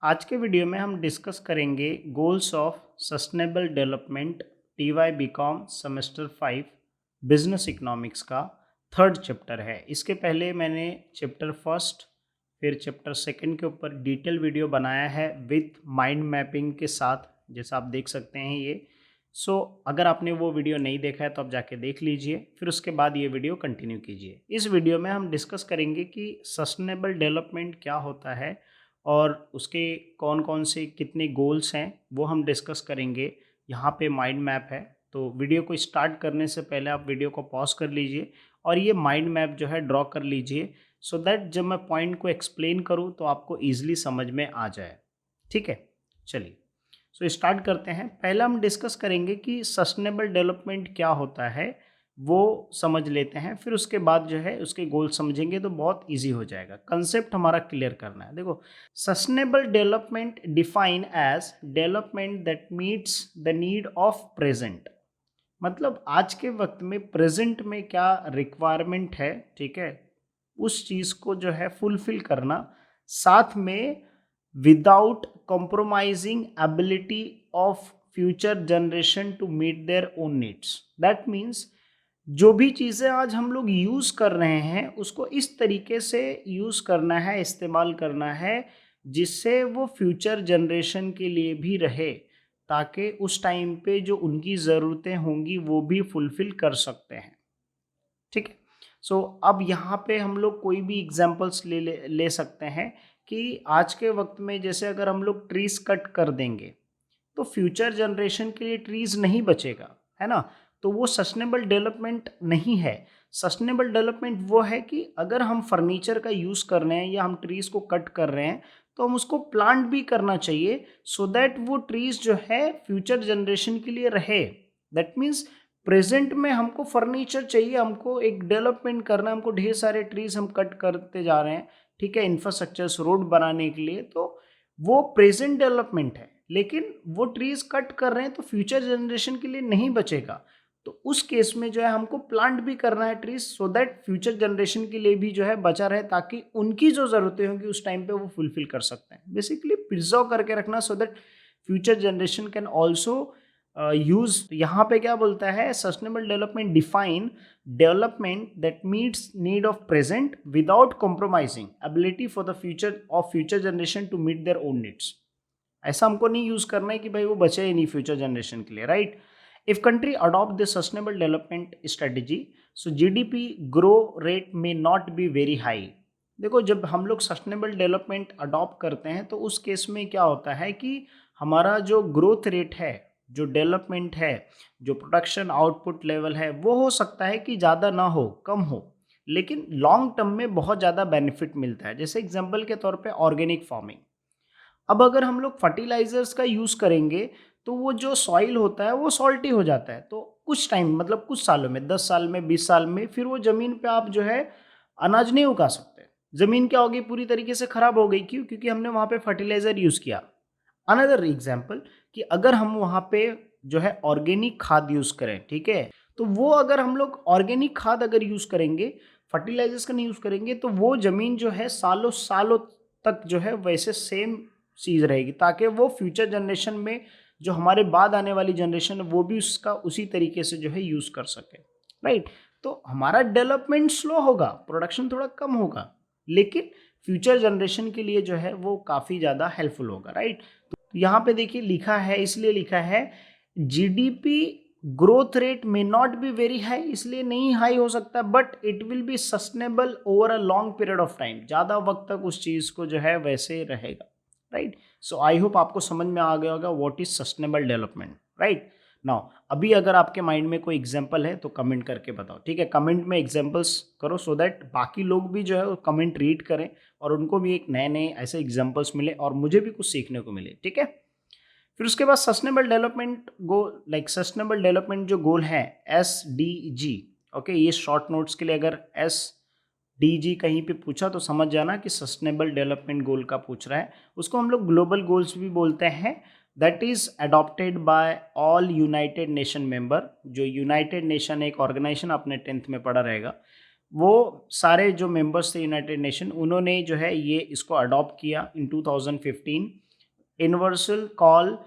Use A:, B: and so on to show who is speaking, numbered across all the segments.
A: आज के वीडियो में हम डिस्कस करेंगे goals of sustainable development TY BCom semester 5 business economics का थर्ड चैप्टर है। इसके पहले मैंने चैप्टर फर्स्ट फिर चैप्टर सेकंड के ऊपर डिटेल वीडियो बनाया है विथ माइंड मैपिंग के साथ, जैसा आप देख सकते हैं ये। अगर आपने वो वीडियो नहीं देखा है तो आप जाके देख लीजिए, फिर उसके बाद ये वीडियो कंटिन्यू कीजिए। इस वीडियो में हम डिस्कस करेंगे कि सस्टेनेबल डेवलपमेंट क्या होता है और उसके कौन कौन से कितने गोल्स हैं वो हम डिस्कस करेंगे। यहाँ पे माइंड मैप है, तो वीडियो को स्टार्ट करने से पहले आप वीडियो को पॉज कर लीजिए और ये माइंड मैप जो है ड्रॉ कर लीजिए, सो दैट जब मैं पॉइंट को एक्सप्लेन करूँ तो आपको ईजिली समझ में आ जाए। ठीक है, चलिए स्टार्ट करते हैं। पहला हम डिस्कस करेंगे कि सस्टेनेबल डेवलपमेंट क्या होता है, वो समझ लेते हैं। फिर उसके बाद जो है उसके गोल समझेंगे तो बहुत इजी हो जाएगा। कंसेप्ट हमारा क्लियर करना है। देखो, sustainable development define as development that meets the need of present. मतलब आज के वक्त में प्रेजेंट में क्या रिक्वायरमेंट है, ठीक है, उस चीज़ को जो है फुलफिल करना, साथ में without compromising ability of future generation to meet their own needs. That means जो भी चीज़ें आज हम लोग यूज़ कर रहे हैं उसको इस तरीके से यूज़ करना है, इस्तेमाल करना है जिससे वो फ्यूचर जनरेशन के लिए भी रहे, ताकि उस टाइम पे जो उनकी ज़रूरतें होंगी वो भी फुलफिल कर सकते हैं। ठीक है, अब यहाँ पे हम लोग कोई भी एग्जांपल्स ले सकते हैं कि आज के वक्त में जैसे अगर हम लोग ट्रीज कट कर देंगे तो फ्यूचर जनरेशन के लिए ट्रीज नहीं बचेगा, है ना। तो वो सस्टेनेबल डेवलपमेंट नहीं है। सस्टेनेबल डेवलपमेंट वो है कि अगर हम फर्नीचर का यूज़ कर रहे हैं या हम ट्रीज को कट कर रहे हैं तो हम उसको प्लांट भी करना चाहिए, सो दैट वो ट्रीज जो है फ्यूचर जनरेशन के लिए रहे। दैट मीन्स प्रेजेंट में हमको फर्नीचर चाहिए, हमको एक डेवलपमेंट करना है, हमको ढेर सारे ट्रीज हम कट करते जा रहे हैं, ठीक है, इंफ्रास्ट्रक्चर्स रोड बनाने के लिए, तो वो प्रेजेंट डेवलपमेंट है। लेकिन वो ट्रीज कट कर रहे हैं तो फ्यूचर जनरेशन के लिए नहीं बचेगा। तो उस केस में जो है हमको प्लांट भी करना है trees, so that future generation के लिए भी जो है बचा रहे, ताकि उनकी जो जरूरतें होंगी उस टाइम पे वो फुलफिल कर सकते हैं। बेसिकली प्रिजर्व करके रखना, so that future generation can also use. यहाँ पे क्या बोलता है, sustainable development define development that meets need of present without compromising ability for the future generation to meet their own needs. ऐसा हमको नहीं यूज करना है कि भाई वो बचे ही नहीं फ्यूचर जनरेशन के लिए, right. If country adopt the sustainable development strategy, so GDP grow rate में नॉट बी वेरी हाई। देखो, जब हम लोग सस्टेनेबल डेवलपमेंट अडॉप्ट करते हैं तो उस केस में क्या होता है कि हमारा जो ग्रोथ रेट है, जो डेवलपमेंट है, जो प्रोडक्शन आउटपुट लेवल है, वो हो सकता है कि ज़्यादा ना हो, कम हो, लेकिन लॉन्ग टर्म में बहुत ज़्यादा बेनिफिट मिलता है। जैसे एग्जांपल के तौर पे ऑर्गेनिक फार्मिंग। अब अगर हम लोग फर्टिलाइजर्स का यूज़ करेंगे तो वो जो सॉइल होता है वो सॉल्टी हो जाता है। तो कुछ टाइम, मतलब कुछ सालों में, 10 साल में, 20 साल में, फिर वो ज़मीन पे आप जो है अनाज नहीं उगा सकते। ज़मीन क्या होगी, पूरी तरीके से ख़राब हो गई। क्यों? क्योंकि हमने वहाँ पे फर्टिलाइज़र यूज़ किया। अनदर एग्जाम्पल कि अगर हम वहाँ पे जो है ऑर्गेनिक खाद यूज़ करें, ठीक है, तो वो अगर हम लोग ऑर्गेनिक खाद अगर यूज़ करेंगे, फर्टिलाइजर्स का नहीं यूज़ करेंगे, तो वो ज़मीन जो है सालों सालों तक जो है वैसे सेम चीज़ रहेगी, ताकि वो फ्यूचर जनरेशन में जो हमारे बाद आने वाली जनरेशन है वो भी उसका उसी तरीके से जो है यूज़ कर सके, राइट। तो हमारा डेवलपमेंट स्लो होगा, प्रोडक्शन थोड़ा कम होगा, लेकिन फ्यूचर जनरेशन के लिए जो है वो काफ़ी ज़्यादा हेल्पफुल होगा, राइट। तो यहाँ पे देखिए लिखा है, इसलिए लिखा है जीडीपी ग्रोथ रेट में नॉट बी वेरी हाई, इसलिए नहीं हाई हो सकता, but it will be sustainable over a long period of time. ज़्यादा वक्त तक उस चीज़ को जो है वैसे रहेगा, राइट। सो आई होप आपको समझ में आ गया होगा what is sustainable development, right. Now अभी अगर आपके माइंड में कोई एग्जांपल है तो कमेंट करके बताओ, ठीक है, कमेंट में एग्जांपल्स करो, सो दैट बाकी लोग भी जो है वो कमेंट रीड करें और उनको भी एक नए नए ऐसे एग्जांपल्स मिले और मुझे भी कुछ सीखने को मिले, ठीक है। फिर उसके बाद sustainable development goal, like sustainable development जो गोल है SDG, ओके, ये शॉर्ट नोट्स के लिए अगर SDG कहीं पे पूछा तो समझ जाना कि सस्टेनेबल डेवलपमेंट गोल का पूछ रहा है। उसको हम लोग ग्लोबल गोल्स भी बोलते हैं। That is adopted by all United nation member. जो यूनाइटेड नेशन एक ऑर्गेनाइजेशन, आपने 10th में पढ़ा रहेगा, वो सारे जो मेंबर्स थे यूनाइटेड नेशन, उन्होंने जो है ये इसको अडॉप्ट किया in 2015 universal call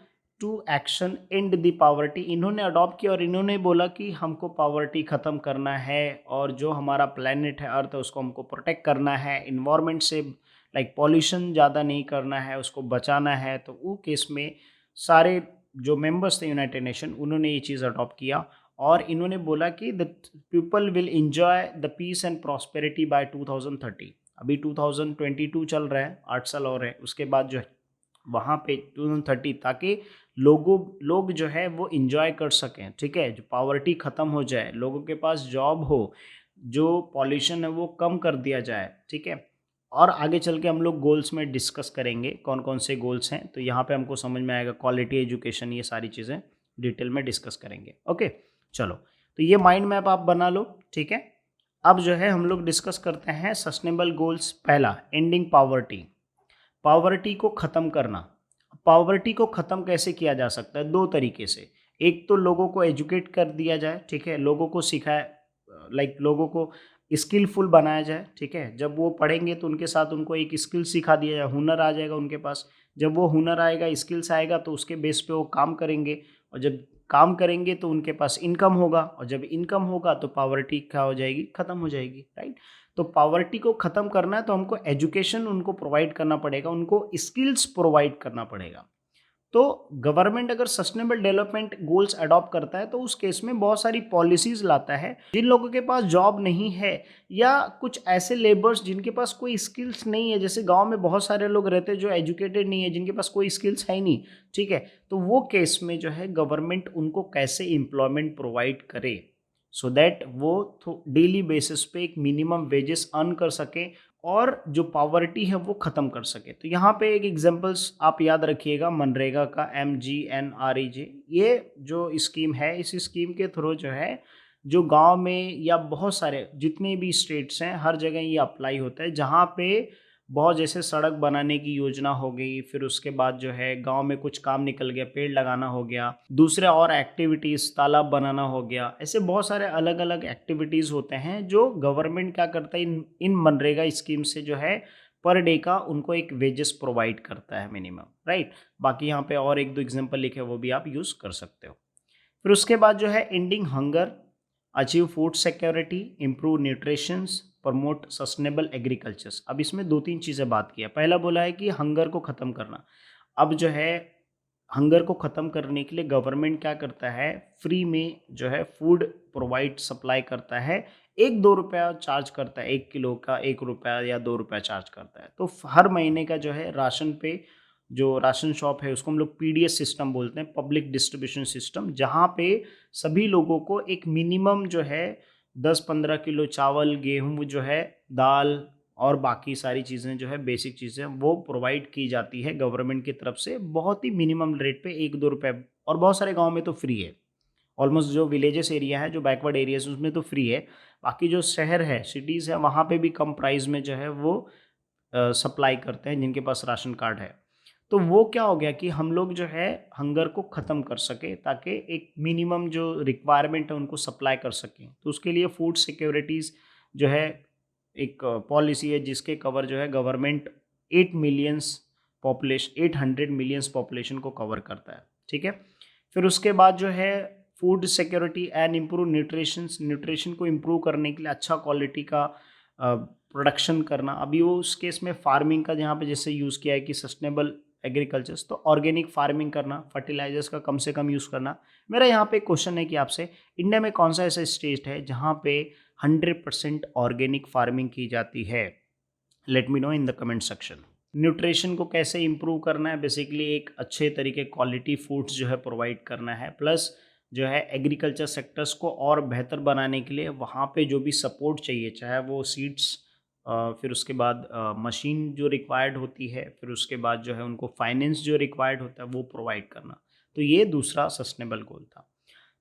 A: to action and the poverty, इन्होंने अडॉप्ट किया और इन्होंने बोला कि हमको पावर्टी ख़त्म करना है और जो हमारा प्लेनेट है अर्थ उसको हमको प्रोटेक्ट करना है, इन्वायरमेंट से लाइक पॉल्यूशन ज़्यादा नहीं करना है, उसको बचाना है। तो वो केस में सारे जो मेंबर्स थे यूनाइटेड नेशन उन्होंने ये चीज़ अडॉप्ट किया और इन्होंने बोला कि the people will enjoy the peace and prosperity by 2030। अभी 2022 चल रहा है, 8 साल और है, उसके बाद जो है वहाँ पे 2030 ताकि लोग जो है वो इंजॉय कर सकें, ठीक है, जो पॉवर्टी ख़त्म हो जाए, लोगों के पास जॉब हो, जो पॉल्यूशन है वो कम कर दिया जाए, ठीक है। और आगे चल के हम लोग गोल्स में डिस्कस करेंगे कौन कौन से गोल्स हैं, तो यहाँ पे हमको समझ में आएगा क्वालिटी एजुकेशन, ये सारी चीज़ें डिटेल में डिस्कस करेंगे। ओके, चलो, तो ये माइंड मैप आप बना लो, ठीक है। अब जो है हम लोग डिस्कस करते हैं सस्टेनेबल गोल्स। पहला, एंडिंग पावर्टी, पावर्टी को ख़त्म करना। पावर्टी को ख़त्म कैसे किया जा सकता है? दो तरीके से। एक तो लोगों को एजुकेट कर दिया जाए, ठीक है, लोगों को सिखाए, लाइक लोगों को स्किलफुल बनाया जाए, ठीक है। जब वो पढ़ेंगे तो उनके साथ उनको एक स्किल सिखा दिया जाए, हुनर आ जाएगा उनके पास। जब वो हुनर आएगा, स्किल्स आएगा, तो उसके बेस पे वो काम करेंगे और जब काम करेंगे तो उनके पास इनकम होगा और जब इनकम होगा तो पावर्टी क्या हो जाएगी? ख़त्म हो जाएगी, राइट। तो पावर्टी को ख़त्म करना है तो हमको एजुकेशन उनको प्रोवाइड करना पड़ेगा, उनको स्किल्स प्रोवाइड करना पड़ेगा। तो गवर्नमेंट अगर सस्टेनेबल डेवलपमेंट गोल्स अडॉप्ट करता है तो उस केस में बहुत सारी पॉलिसीज लाता है। जिन लोगों के पास जॉब नहीं है या कुछ ऐसे लेबर्स जिनके पास कोई स्किल्स नहीं है, जैसे गांव में बहुत सारे लोग रहते हैं जो एजुकेटेड नहीं है, जिनके पास कोई स्किल्स है ही नहीं, ठीक है, तो वो केस में जो है गवर्नमेंट उनको कैसे एम्प्लॉयमेंट प्रोवाइड करे सो दैट वो डेली बेसिस पे एक मिनिमम वेजेस अर्न कर सके और जो पॉवर्टी है वो ख़त्म कर सके। तो यहाँ पे एक एग्जांपल्स आप याद रखिएगा, मनरेगा का MGNREJ, ये जो स्कीम है, इस स्कीम के थ्रू जो है जो गांव में या बहुत सारे जितने भी स्टेट्स हैं हर जगह ये अप्लाई होता है, जहाँ पे बहुत जैसे सड़क बनाने की योजना हो गई, फिर उसके बाद जो है गांव में कुछ काम निकल गया, पेड़ लगाना हो गया, दूसरे और एक्टिविटीज़, तालाब बनाना हो गया, ऐसे बहुत सारे अलग अलग एक्टिविटीज़ होते हैं जो गवर्नमेंट क्या करता है, इन मनरेगा स्कीम से जो है पर डे का उनको एक वेजेस प्रोवाइड करता है मिनिमम, राइट। बाकी यहाँ पे और एक दो एग्जांपल लिखे वो भी आप यूज़ कर सकते हो। फिर उसके बाद जो है ending hunger, achieve food security, improve nutritions, promote sustainable agricultures. अब इसमें दो तीन चीज़ें बात किया। पहला बोला है कि हंगर को ख़त्म करना। अब जो है हंगर को ख़त्म करने के लिए गवर्नमेंट क्या करता है, फ्री में जो है फूड प्रोवाइड सप्लाई करता है, 1-2 रुपया चार्ज करता है, 1 किलो का 1 रुपया या 2 रुपया चार्ज करता है। तो हर महीने का जो है राशन पे, जो राशन शॉप है उसको हम लोग PDS सिस्टम बोलते हैं, पब्लिक डिस्ट्रीब्यूशन सिस्टम, जहाँ पे सभी लोगों को एक मिनिमम जो है 10-15 किलो चावल, गेहूँ जो है, दाल और बाकी सारी चीज़ें जो है बेसिक चीज़ें वो प्रोवाइड की जाती है गवर्नमेंट की तरफ से, बहुत ही मिनिमम रेट पे 1-2 रुपये। और बहुत सारे गांव में तो फ्री है, ऑलमोस्ट जो विलेजेस एरिया है, जो बैकवर्ड एरियाज उसमें तो फ्री है। बाकी जो शहर है, सिटीज़ है, वहाँ पे भी कम प्राइस में जो है वो सप्लाई करते हैं जिनके पास राशन कार्ड है। तो वो क्या हो गया कि हम लोग जो है हंगर को ख़त्म कर सके ताकि एक मिनिमम जो रिक्वायरमेंट है उनको सप्लाई कर सकें। तो उसके लिए फूड सिक्योरिटीज़ जो है एक पॉलिसी है जिसके कवर जो है गवर्नमेंट 800 मिलियंस पॉपुलेशन को कवर करता है, ठीक है। फिर उसके बाद जो है food security and improve nutrition को इम्प्रूव करने के लिए अच्छा क्वालिटी का प्रोडक्शन करना। अभी वो उस केस में फार्मिंग का जहाँ पे जैसे यूज़ किया है कि सस्टेनेबल एग्रीकल्चर्स, तो ऑर्गेनिक फार्मिंग करना, फर्टिलाइजर्स का कम से कम यूज़ करना। मेरा यहाँ पे क्वेश्चन है कि आपसे, इंडिया में कौन सा ऐसा स्टेट है जहाँ पे 100% ऑर्गेनिक फार्मिंग की जाती है? Let me know in the comment section. Nutrition को कैसे इम्प्रूव करना है? बेसिकली एक अच्छे तरीके क्वालिटी फूड्स जो है प्रोवाइड करना है, प्लस जो है एग्रीकल्चर सेक्टर्स को और बेहतर बनाने के लिए वहाँ पे जो भी सपोर्ट चाहिए, चाहे वो सीड्स, फिर उसके बाद मशीन जो रिक्वायर्ड होती है, फिर उसके बाद जो है उनको फाइनेंस जो रिक्वायर्ड होता है वो प्रोवाइड करना। तो ये दूसरा सस्टेनेबल गोल था।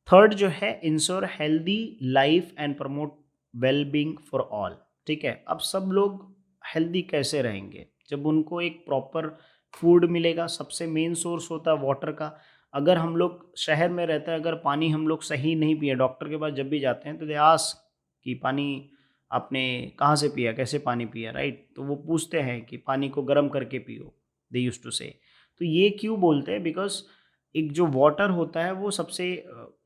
A: थर्ड जो है ensure healthy life and promote wellbeing for all, ठीक है। अब सब लोग हेल्दी कैसे रहेंगे? जब उनको एक प्रॉपर फूड मिलेगा, सबसे मेन सोर्स होता है वाटर का। अगर हम लोग शहर में रहते हैं, अगर पानी हम लोग सही नहीं पिए, डॉक्टर के पास जब भी जाते हैं तो दे आस्क कि पानी आपने कहाँ से पिया, कैसे पानी पिया, राइट। तो वो पूछते हैं कि पानी को गर्म करके पियो, दे यूज्ड टू से। तो ये क्यों बोलते हैं? बिकॉज एक जो वाटर होता है वो सबसे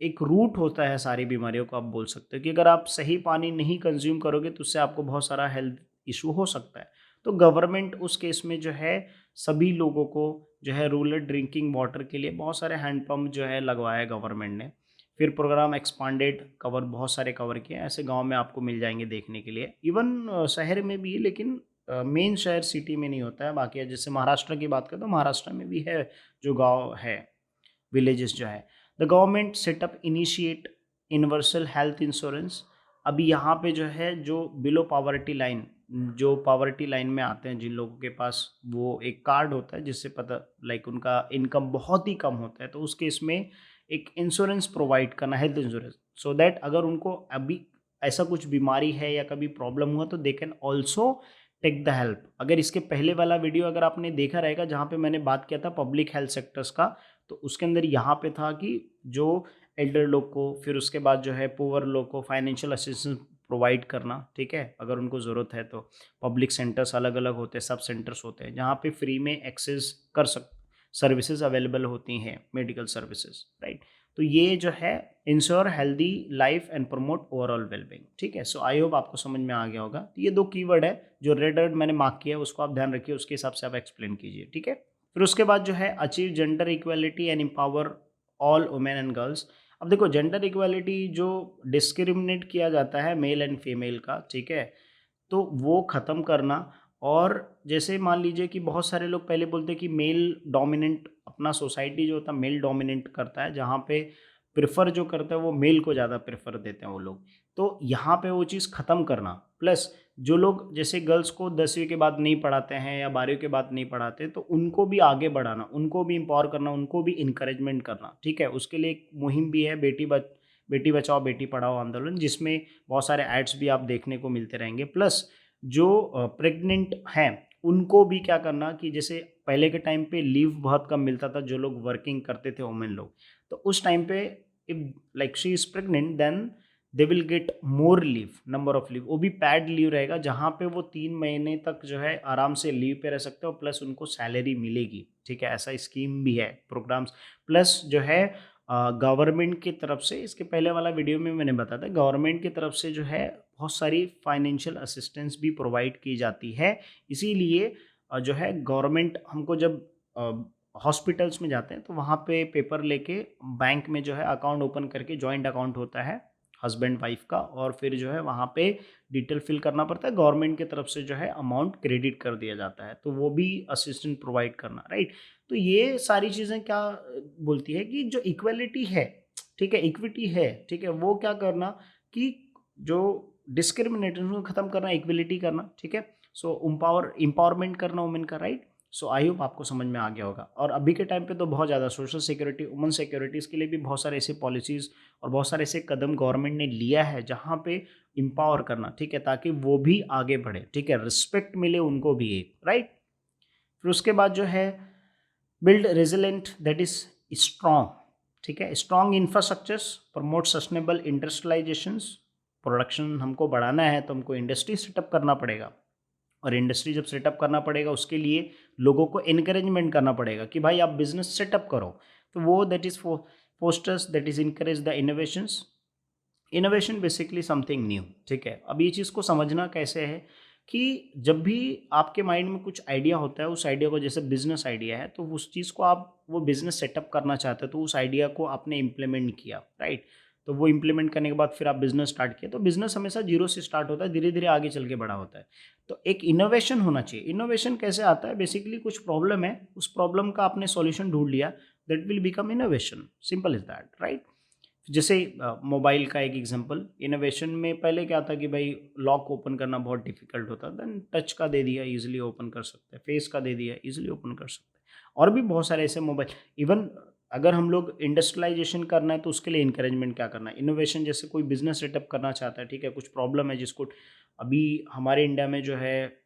A: एक रूट होता है सारी बीमारियों को। आप बोल सकते हो कि अगर आप सही पानी नहीं कंज्यूम करोगे तो उससे आपको बहुत सारा हेल्थ इशू हो सकता है। तो गवर्नमेंट उस केस में जो है सभी लोगों को जो है रूरल ड्रिंकिंग वाटर के लिए बहुत सारे हैंडपम्प जो है लगवाया गवर्नमेंट ने। फिर प्रोग्राम एक्सपांडेड कवर बहुत सारे कवर किए, ऐसे गांव में आपको मिल जाएंगे देखने के लिए। इवन शहर में भी, लेकिन मेन शहर सिटी में नहीं होता है। बाकी जैसे महाराष्ट्र की बात करें तो महाराष्ट्र में भी है जो गांव है, विलेजेस जो है। The government setup initiate universal health insurance. अभी यहाँ पे जो है जो बिलो पॉवर्टी लाइन, जो पॉवर्टी लाइन में आते हैं जिन लोगों के पास वो एक कार्ड होता है जिससे पता लाइक उनका इनकम बहुत ही कम होता है, तो उस केस में एक इंश्योरेंस प्रोवाइड करना, हेल्थ इंश्योरेंस, सो दैट अगर उनको अभी ऐसा कुछ बीमारी है या कभी प्रॉब्लम हुआ तो they can also take the help. अगर इसके पहले वाला वीडियो अगर आपने देखा रहेगा जहाँ पे मैंने बात किया था पब्लिक हेल्थ सेक्टर्स का, तो उसके अंदर यहाँ पे था कि जो एल्डर लोग को, फिर उसके बाद जो है पुअर लोग को फाइनेंशियल असिस्टेंस प्रोवाइड करना, ठीक है, अगर उनको ज़रूरत है तो। पब्लिक सेंटर्स अलग अलग होते हैं, सब सेंटर्स होते हैं जहाँ पे फ्री में एक्सेस कर सर्विसेज अवेलेबल होती हैं, मेडिकल सर्विसेज, राइट। तो ये जो है ensure healthy life and promote overall wellbeing, ठीक है। सो आई होप आपको समझ में आ गया होगा। तो ये दो कीवर्ड है जो रेड रेड मैंने मार्क किया है, उसको आप ध्यान रखिए, उसके हिसाब से आप एक्सप्लेन कीजिए, ठीक है। फिर उसके बाद जो है achieve gender equality and empower all women and girls. अब देखो जेंडर इक्वालिटी जो डिस्क्रिमिनेट किया जाता है मेल एंड फीमेल का, ठीक है, तो वो ख़त्म करना। और जैसे मान लीजिए कि बहुत सारे लोग पहले बोलते हैं कि मेल डोमिनेंट, अपना सोसाइटी जो होता है मेल डोमिनेंट करता है, जहाँ पे प्रेफर जो करता है वो मेल को ज़्यादा प्रेफर देते हैं वो लोग। तो यहाँ पे वो चीज़ ख़त्म करना, प्लस जो लोग जैसे गर्ल्स को 10वीं के बाद नहीं पढ़ाते हैं या 12वीं के बाद नहीं पढ़ाते, तो उनको भी आगे बढ़ाना, उनको भी एम्पावर करना, उनको भी इंकरेजमेंट करना, ठीक है। उसके लिए एक मुहिम भी है, बेटी बचाओ बेटी पढ़ाओ आंदोलन, जिसमें बहुत सारे एड्स भी आप देखने को मिलते रहेंगे। प्लस जो प्रेग्नेंट हैं उनको भी क्या करना कि जैसे पहले के टाइम पे लीव बहुत कम मिलता था, जो लोग वर्किंग करते थे वुमेन लोग, तो उस टाइम पे if like she is pregnant then they will get more leave, number of leave, वो भी पैड लीव रहेगा, जहाँ पे वो 3 महीने तक जो है आराम से लीव पे रह सकते हो, प्लस उनको सैलरी मिलेगी, ठीक है। ऐसा स्कीम भी है, प्रोग्राम्स। प्लस जो है गवर्नमेंट की तरफ से, इसके पहले वाला वीडियो में मैंने बताया था, गवर्नमेंट की तरफ से जो है बहुत सारी फाइनेंशियल असिस्टेंस भी प्रोवाइड की जाती है। इसीलिए जो है गवर्नमेंट हमको जब हॉस्पिटल्स में जाते हैं तो वहाँ पे पेपर लेके बैंक में जो है अकाउंट ओपन करके, जॉइंट अकाउंट होता है हस्बैंड वाइफ का, और फिर जो है वहाँ पे डिटेल फिल करना पड़ता है, गवर्नमेंट की तरफ से जो है अमाउंट क्रेडिट कर दिया जाता है, तो वो भी असिस्टेंट प्रोवाइड करना, राइट। तो ये सारी चीज़ें क्या बोलती है कि जो इक्वलिटी है, ठीक है, इक्विटी है, ठीक है, वो क्या करना कि जो डिस्क्रिमिनेशन को खत्म करना, इक्वलिटी करना, ठीक है। सो एम्पावरमेंट करना वुमेन का, राइट। सो आई होप आपको समझ में आ गया होगा। और अभी के टाइम पे तो बहुत ज़्यादा सोशल सिक्योरिटी, वुमेन सिक्योरिटीज़ के लिए भी बहुत सारे ऐसे पॉलिसीज़ और बहुत सारे ऐसे कदम गवर्नमेंट ने लिया है जहाँ पे एम्पावर करना, ठीक है, ताकि वो भी आगे बढ़े, ठीक है, रिस्पेक्ट मिले उनको भी एक, राइट। फिर उसके बाद जो है build resilient that is strong, ठीक है, strong infrastructures, promote sustainable industrialisations. Production हमको बढ़ाना है तो हमको इंडस्ट्री सेटअप करना पड़ेगा, और इंडस्ट्री जब सेटअप करना पड़ेगा उसके लिए लोगों को इनकरेजमेंट करना पड़ेगा कि भाई आप बिजनेस सेटअप करो। तो वो that is fosters that is encourage the innovations. Innovation basically something new, ठीक है। अब ये चीज़ को समझना कैसे है कि जब भी आपके माइंड में कुछ आइडिया होता है, उस आइडिया को, जैसे बिजनेस आइडिया है, तो उस चीज़ को आप वो बिजनेस सेटअप करना चाहते हो, तो उस आइडिया को आपने इम्प्लीमेंट किया, राइट। तो वो इम्प्लीमेंट करने के बाद फिर आप बिजनेस स्टार्ट किया, तो बिजनेस हमेशा जीरो से स्टार्ट होता है, धीरे धीरे आगे चल के बड़ा होता है। तो एक इनोवेशन होना चाहिए। इनोवेशन कैसे आता है? बेसिकली कुछ प्रॉब्लम है, उस प्रॉब्लम का आपने सॉल्यूशन ढूंढ लिया, that will become innovation, simple is that, right. जैसे मोबाइल का एक एग्जांपल, इनोवेशन में पहले क्या था कि भाई लॉक ओपन करना बहुत डिफिकल्ट होता था, देन टच का दे दिया, इजीली ओपन कर सकते हैं, फेस का दे दिया, इजीली ओपन कर सकते हैं, और भी बहुत सारे ऐसे मोबाइल। इवन अगर हम लोग इंडस्ट्रियलाइजेशन करना है तो उसके लिए इंकरेजमेंट क्या करना है, इनोवेशन। जैसे कोई बिजनेस सेटअप करना चाहता है, ठीक है, कुछ प्रॉब्लम है जिसको, अभी हमारे इंडिया में जो है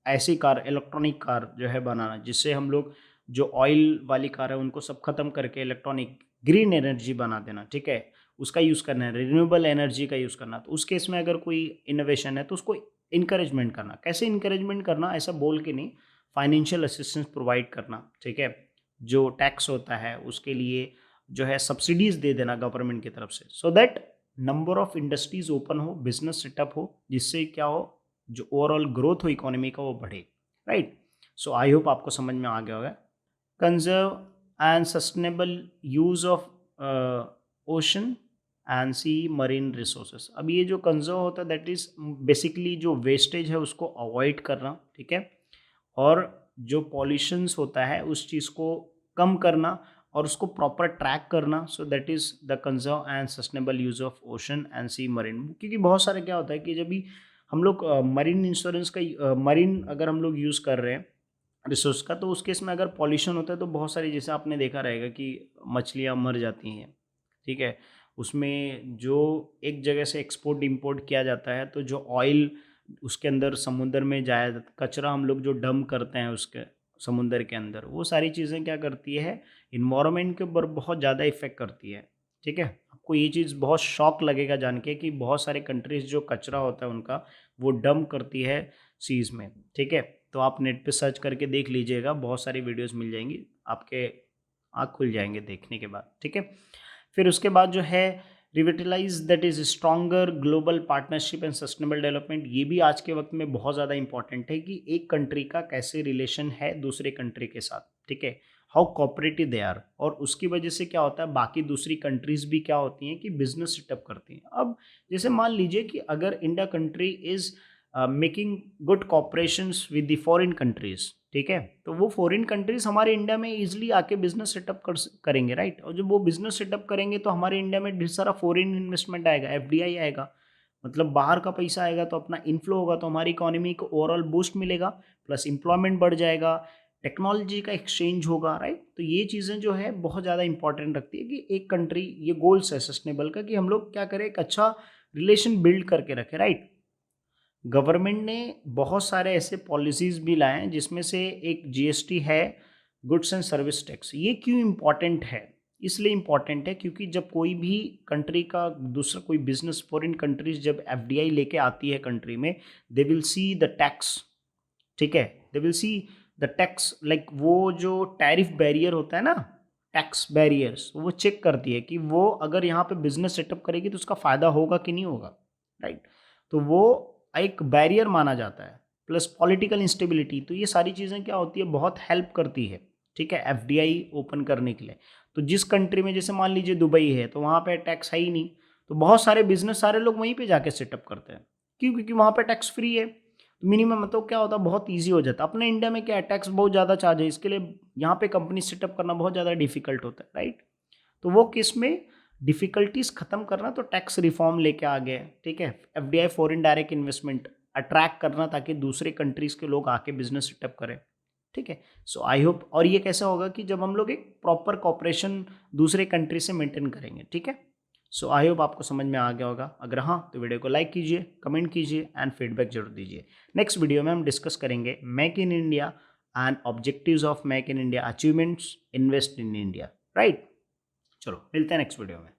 A: ऐसी कार, इलेक्ट्रॉनिक कार जो है बनाना, जिससे हम लोग जो ऑयल वाली कार है उनको सब खत्म करके इलेक्ट्रॉनिक ग्रीन एनर्जी बना देना, ठीक है, उसका यूज़ करना है, रिन्यूएबल एनर्जी का यूज़ करना। तो उस केस में अगर कोई इनोवेशन है तो उसको इनकरेजमेंट करना। कैसे इनकरेजमेंट करना? ऐसा बोल के नहीं, फाइनेंशियल असिस्टेंस प्रोवाइड करना, ठीक है, जो टैक्स होता है उसके लिए जो है सब्सिडीज़ दे देना गवर्नमेंट की तरफ से, so that number of industries open हो, बिजनेस सेटअप हो, जिससे क्या हो, जो ओवरऑल ग्रोथ हो इकोनॉमी का वो बढ़े, राइट। सो आई होप आपको समझ में आ गया होगा। Conserve and sustainable use of ocean and sea marine resources. अब ये जो कंजर्व होता है दैट इज बेसिकली जो वेस्टेज है उसको अवॉइड करना, ठीक है, और जो पॉल्यूशंस होता है उस चीज़ को कम करना और उसको प्रॉपर ट्रैक करना, so that is the conserve and sustainable use of ocean and sea marine. क्योंकि बहुत सारे क्या होता है कि जब भी हम लोग मरीन इंश्योरेंस का मरीन अगर हम लोग यूज़ कर रहे हैं रिसोर्स का, तो उस केस में अगर पॉल्यूशन होता है तो बहुत सारी, जैसे आपने देखा रहेगा कि मछलियाँ मर जाती हैं, ठीक है, उसमें जो एक जगह से एक्सपोर्ट इंपोर्ट किया जाता है तो जो ऑयल उसके अंदर समुद्र में जाया जाता, कचरा हम लोग जो डंप करते हैं उसके समुद्र के अंदर, वो सारी चीज़ें क्या करती है, इन्वायरमेंट के ऊपर बहुत ज़्यादा इफेक्ट करती है, ठीक है। आपको ये चीज़ बहुत शॉक लगेगा जान के कि बहुत सारे कंट्रीज जो कचरा होता है उनका वो डंप करती है सीज में, ठीक है। तो आप नेट पे सर्च करके देख लीजिएगा, बहुत सारी वीडियोस मिल जाएंगी, आपके आँख खुल जाएंगे देखने के बाद, ठीक है। फिर उसके बाद जो है revitalise that is stronger global partnership and sustainable development. ये भी आज के वक्त में बहुत ज़्यादा इंपॉर्टेंट है कि एक कंट्री का कैसे रिलेशन है दूसरे कंट्री के साथ, ठीक है, हाउ कोऑपरेटिव दे आर, और उसकी वजह से क्या होता है बाकी दूसरी कंट्रीज भी क्या होती हैं कि बिजनेस सेटअप करती हैं। अब जैसे मान लीजिए कि अगर India country is making good cooperations with the foreign countries, ठीक है, तो वो फॉरेन कंट्रीज हमारे इंडिया में इजिली आके बिजनेस सेटअप करेंगे, राइट। और जब वो बिजनेस सेटअप करेंगे तो हमारे इंडिया में ढेर सारा फॉरेन इन्वेस्टमेंट आएगा, एफडीआई आएगा, मतलब बाहर का पैसा आएगा, तो अपना इनफ्लो होगा, तो हमारी इकोनॉमी को ओवरऑल बूस्ट मिलेगा, प्लस एम्प्लॉयमेंट बढ़ जाएगा, टेक्नोलॉजी का एक्सचेंज होगा, राइट। तो ये चीज़ें जो है बहुत ज़्यादा इंपॉर्टेंट रखती है कि एक कंट्री, ये गोल्स है सस्टेनेबल का कि हम लोग क्या करें, एक अच्छा रिलेशन बिल्ड करके रखें, राइट। गवर्नमेंट ने बहुत सारे ऐसे पॉलिसीज़ भी लाए हैं जिसमें से एक जीएसटी है, गुड्स एंड सर्विस टैक्स। ये क्यों इम्पॉर्टेंट है, इसलिए इम्पॉर्टेंट है क्योंकि जब कोई भी कंट्री का दूसरा कोई बिजनेस, फॉरेन कंट्रीज जब एफडीआई लेके आती है कंट्री में, they will see the tax, ठीक है, they will see the tax, like वो जो टैरिफ बैरियर होता है ना, टैक्स बैरियर्स, वो चेक करती है कि वो अगर यहाँ पे बिजनेस सेटअप करेगी तो उसका फ़ायदा होगा कि नहीं होगा, राइट। तो वो एक बैरियर माना जाता है, प्लस पॉलिटिकल इंस्टेबिलिटी, तो ये सारी चीज़ें क्या होती है, बहुत हेल्प करती है, ठीक है, एफडीआई ओपन करने के लिए। तो जिस कंट्री में, जैसे मान लीजिए दुबई है, तो वहाँ पे टैक्स है ही नहीं, तो बहुत सारे बिजनेस सारे लोग वहीं पे जाके सेटअप करते हैं, क्यों, क्योंकि वहाँ पे टैक्स फ्री है, तो मिनिमम तो क्या होता है, बहुत ईजी हो जाता है। अपने इंडिया में क्या है, टैक्स बहुत ज़्यादा चार्ज है, इसके लिए यहाँ पे कंपनी सेटअप करना बहुत ज़्यादा डिफिकल्ट होता है, राइट। तो वो केस में डिफिकल्टीज खत्म करना, तो टैक्स रिफॉर्म लेके आ गए, ठीक है, FDI foreign direct investment attract करना ताकि दूसरे कंट्रीज के लोग आके बिजनेस सेटअप करें, ठीक है। सो आई होप, और ये कैसा होगा कि जब हम लोग एक प्रॉपर कॉपरेशन दूसरे कंट्री से मेंटेन करेंगे, ठीक है। सो आई होप आपको समझ में आ गया होगा। अगर हाँ तो वीडियो को लाइक कीजिए, कमेंट कीजिए एंड फीडबैक जरूर दीजिए। नेक्स्ट वीडियो में हम डिस्कस करेंगे make in India and objectives of make in India, achievements, invest in India, right. चलो मिलते हैं नेक्स्ट वीडियो में।